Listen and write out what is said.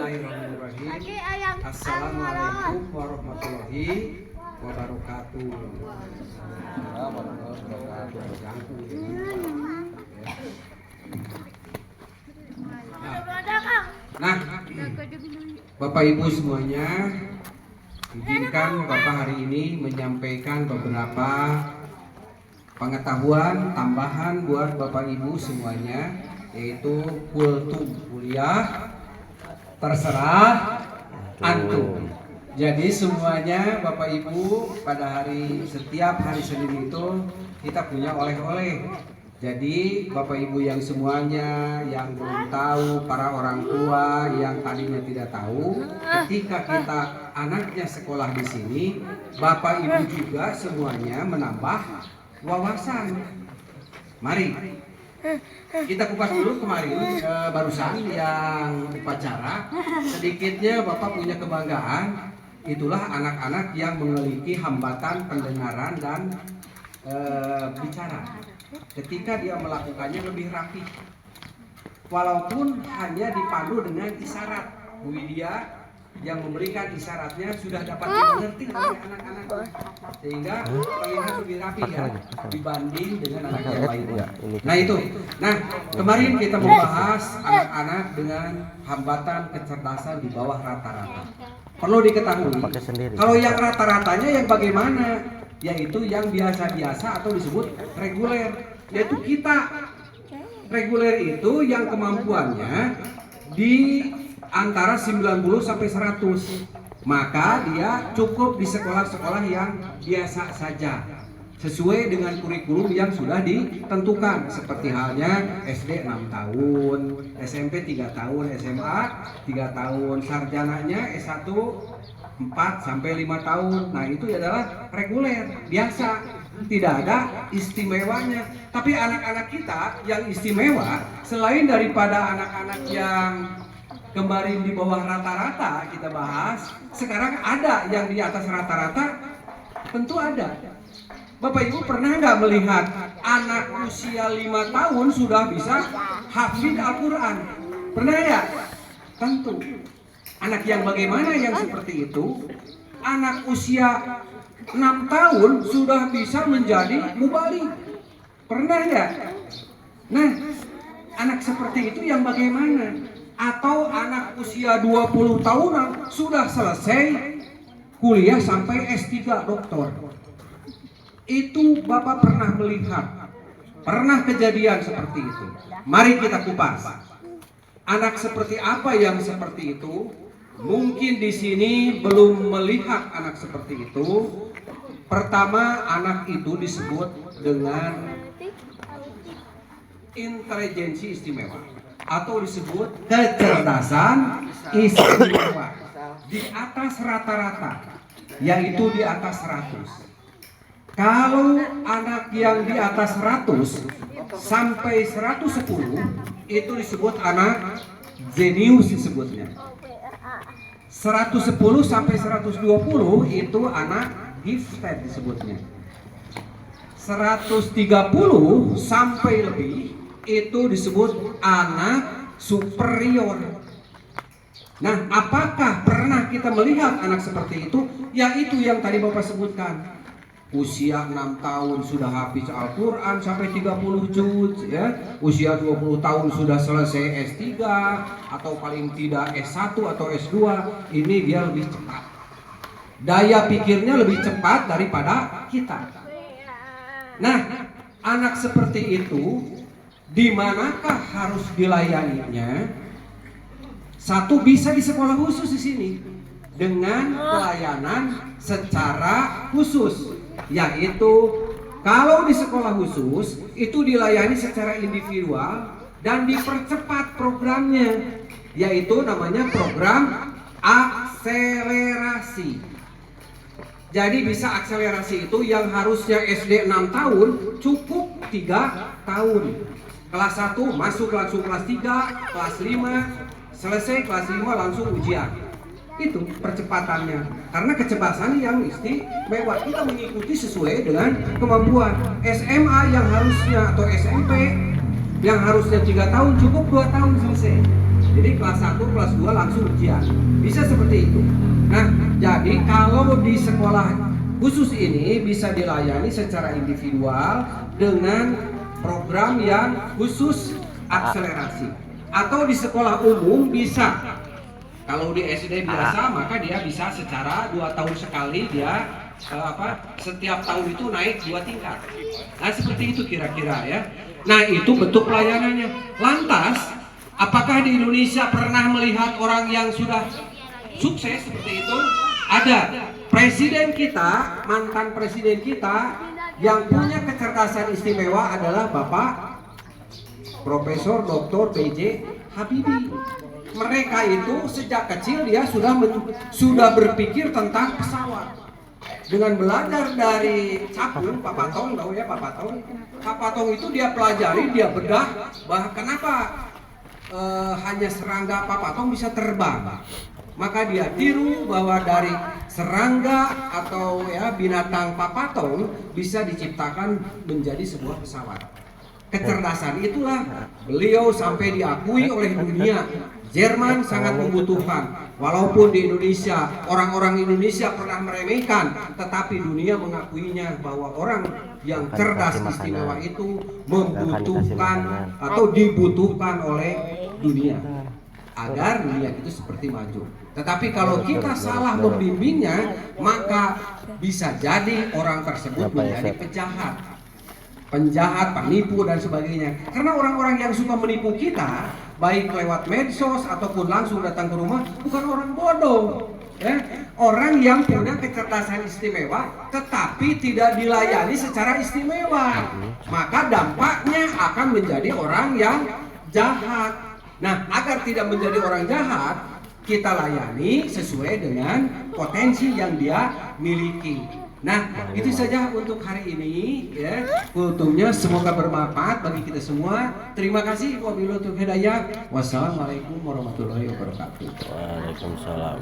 Bismillahirrahmanirrahim. Assalamualaikum warahmatullahi wabarakatuh. Nah, Bapak Ibu semuanya, izinkan Bapak hari ini menyampaikan beberapa pengetahuan tambahan buat Bapak Ibu semuanya, yaitu kultum kuliah terserah antum. Jadi semuanya Bapak Ibu pada setiap hari Senin itu kita punya oleh-oleh. Jadi Bapak Ibu yang semuanya yang belum tahu, para orang tua yang tadinya tidak tahu, ketika kita anaknya sekolah di sini, Bapak Ibu juga semuanya menambah wawasan. Mari kita kupas dulu kemarin barusan yang upacara. Sedikitnya Bapak punya kebanggaan, itulah anak-anak yang memiliki hambatan pendengaran dan bicara. Ketika dia melakukannya lebih rapi, walaupun hanya dipandu dengan isyarat. Bu Widya yang memberikan isyaratnya sudah dapat dimengerti oleh anak-anak, sehingga terlihat lebih rapi ya dibanding dengan anak yang lainnya. Nah itu. Nah kemarin kita membahas anak-anak dengan hambatan kecerdasan di bawah rata-rata. Perlu diketahui kalau yang rata-ratanya yang bagaimana, yaitu yang biasa-biasa atau disebut reguler, yaitu kita. Reguler itu yang kemampuannya di antara 90 sampai 100. Maka dia cukup di sekolah-sekolah yang biasa saja, sesuai dengan kurikulum yang sudah ditentukan, seperti halnya SD 6 tahun, SMP 3 tahun, SMA 3 tahun, sarjananya S1 4 sampai 5 tahun. Nah, itu adalah reguler, biasa, tidak ada istimewanya. Tapi anak-anak kita yang istimewa, selain daripada anak-anak yang kemarin di bawah rata-rata kita bahas, sekarang ada yang di atas rata-rata, tentu ada. Bapak Ibu pernah nggak melihat anak usia 5 tahun sudah bisa hafid Al-Quran? Pernah ya? Tentu. Anak yang bagaimana yang seperti itu? Anak usia 6 tahun sudah bisa menjadi mubaligh. Pernah ya? Nah, anak seperti itu yang bagaimana? Atau anak usia 20 tahunan sudah selesai kuliah sampai S3 doktor. Itu Bapak pernah melihat, pernah kejadian seperti itu. Mari kita kupas. Anak seperti apa yang seperti itu? Mungkin di sini belum melihat anak seperti itu. Pertama, anak itu disebut dengan intelijensi istimewa atau disebut kecerdasan istimewa di atas rata-rata, yaitu di atas 100. Kalau anak yang di atas 100 sampai 110 itu disebut anak jenius disebutnya. 110 sampai 120 itu anak gifted disebutnya. 130 sampai lebih itu disebut anak superior. Nah, apakah pernah kita melihat anak seperti itu? Yaitu yang tadi Bapak sebutkan. Usia 6 tahun sudah hafiz Al-Quran sampai 30 juz ya. Usia 20 tahun sudah selesai S3 atau paling tidak S1 atau S2. Ini dia lebih cepat. Daya pikirnya lebih cepat daripada kita. Nah, anak seperti itu di manakah harus dilayaninya? Satu, bisa di sekolah khusus di sini dengan pelayanan secara khusus. Yaitu kalau di sekolah khusus itu dilayani secara individual dan dipercepat programnya, yaitu namanya program akselerasi. Jadi bisa akselerasi itu yang harusnya SD 6 tahun cukup 3 tahun. Kelas 1 masuk langsung kelas 3, kelas 5 selesai, kelas 5 langsung ujian. Itu percepatannya, karena kecepatan yang istimewa, kita mengikuti sesuai dengan kemampuan. SMA yang harusnya atau SMP yang harusnya 3 tahun cukup 2 tahun selesai. Jadi kelas 1, kelas 2 langsung ujian. Bisa seperti itu. Nah, jadi kalau di sekolah khusus ini bisa dilayani secara individual dengan program yang khusus akselerasi. Atau di sekolah umum bisa. Kalau di SD biasa maka dia bisa secara 2 tahun sekali dia setiap tahun itu naik 2 tingkat. Nah, seperti itu kira-kira ya. Nah, itu bentuk pelayanannya. Lantas, apakah di Indonesia pernah melihat orang yang sudah sukses seperti itu? Ada. Presiden kita, mantan presiden kita yang punya kecerdasan istimewa adalah Bapak Profesor Dr. B.J. Habibie. Mereka itu sejak kecil dia sudah berpikir tentang pesawat. Dengan belajar dari Capung, Pak Patong, tahu ya Pak Patong? Pak Patong itu dia pelajari, dia bedah bahwa kenapa hanya serangga Pak Patong bisa terbang. Maka dia tiru bahwa dari serangga atau ya binatang Pak Patong bisa diciptakan menjadi sebuah pesawat. Kecerdasan itulah beliau sampai diakui oleh dunia. Jerman sangat membutuhkan. Walaupun di Indonesia, orang-orang Indonesia pernah meremehkan, tetapi dunia mengakuinya bahwa orang yang cerdas istimewa itu membutuhkan atau dibutuhkan oleh dunia agar dunia itu seperti maju. Tetapi kalau kita salah membimbingnya, maka bisa jadi orang tersebut menjadi penjahat, penipu dan sebagainya. Karena orang-orang yang suka menipu kita, baik lewat medsos ataupun langsung datang ke rumah, bukan orang bodoh, ya. Orang yang punya kecerdasan istimewa, tetapi tidak dilayani secara istimewa, maka dampaknya akan menjadi orang yang jahat. Nah, agar tidak menjadi orang jahat, kita layani sesuai dengan potensi yang dia miliki. Nah, itu saja untuk hari ini ya. Kultumnya semoga bermanfaat bagi kita semua. Terima kasih. Wabillahi taufiq hidayah. Wassalamualaikum warahmatullahi wabarakatuh. Waalaikumsalam.